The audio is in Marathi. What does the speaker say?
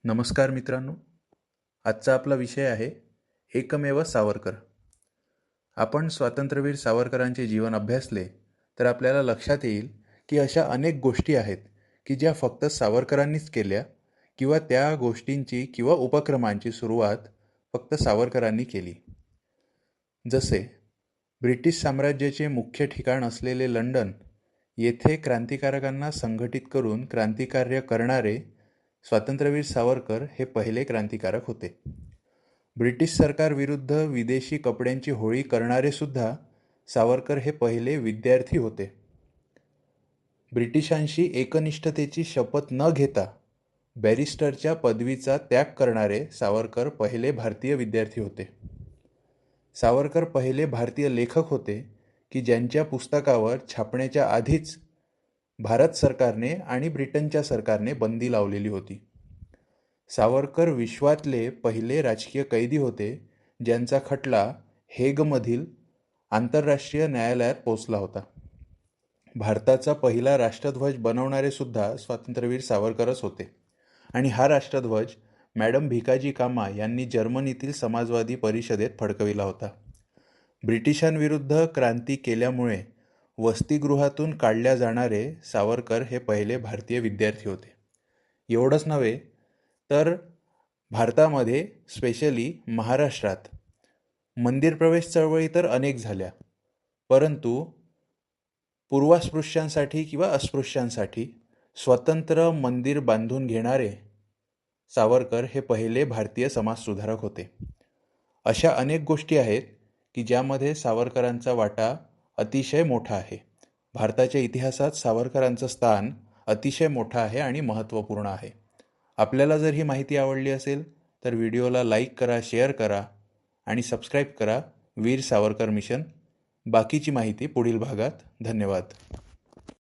नमस्कार मित्रांनो. आजचा आपला विषय आहे एकमेव सावरकर. आपण स्वातंत्र्यवीर सावरकरांचे जीवन अभ्यासले तर आपल्याला लक्षात येईल की अशा अनेक गोष्टी आहेत की ज्या फक्त सावरकरांनीच केल्या किंवा त्या गोष्टींची किंवा उपक्रमांची सुरुवात फक्त सावरकरांनी केली. जसे ब्रिटिश साम्राज्याचे मुख्य ठिकाण असलेले लंडन येथे क्रांतिकारकांना संघटित करून क्रांतिकार्य करणारे स्वातंत्र्यवीर सावरकर हे पहिले क्रांतिकारक होते. ब्रिटिश सरकारविरुद्ध विदेशी कपड्यांची होळी करणारे सुद्धा सावरकर हे पहिले विद्यार्थी होते. ब्रिटिशांशी एकनिष्ठतेची शपथ न घेता बॅरिस्टरच्या पदवीचा त्याग करणारे सावरकर पहिले भारतीय विद्यार्थी होते. सावरकर पहिले भारतीय लेखक होते की ज्यांच्या पुस्तकावर छापण्याच्या आधीच भारत सरकारने आणि ब्रिटनच्या सरकारने बंदी लावलेली होती. सावरकर विश्वातले पहिले राजकीय कैदी होते ज्यांचा खटला हेगमधील आंतरराष्ट्रीय न्यायालयात पोचला होता. भारताचा पहिला राष्ट्रध्वज बनवणारे सुद्धा स्वातंत्र्यवीर सावरकरच होते आणि हा राष्ट्रध्वज मॅडम भिकाजी कामा यांनी जर्मनीतील समाजवादी परिषदेत फडकविला होता. ब्रिटिशांविरुद्ध क्रांती केल्यामुळे वसतिगृहातून काढल्या जाणारे सावरकर हे पहिले भारतीय विद्यार्थी होते. एवढंच नव्हे तर भारतामध्ये स्पेशली महाराष्ट्रात मंदिर प्रवेश चळवळी तर अनेक झाल्या, परंतु पूर्वास्पृश्यांसाठी किंवा अस्पृश्यांसाठी स्वतंत्र मंदिर बांधून घेणारे सावरकर हे पहिले भारतीय समाजसुधारक होते. अशा अनेक गोष्टी आहेत की ज्यामध्ये सावरकरांचा वाटा अतिशय मोठा आहे. भारताच्या इतिहासात सावरकरांचं स्थान अतिशय मोठं आहे आणि महत्त्वपूर्ण आहे. आपल्याला जर ही माहिती आवडली असेल तर व्हिडिओला लाईक करा, शेअर करा आणि सबस्क्राईब करा वीर सावरकर मिशन. बाकीची माहिती पुढील भागात. धन्यवाद.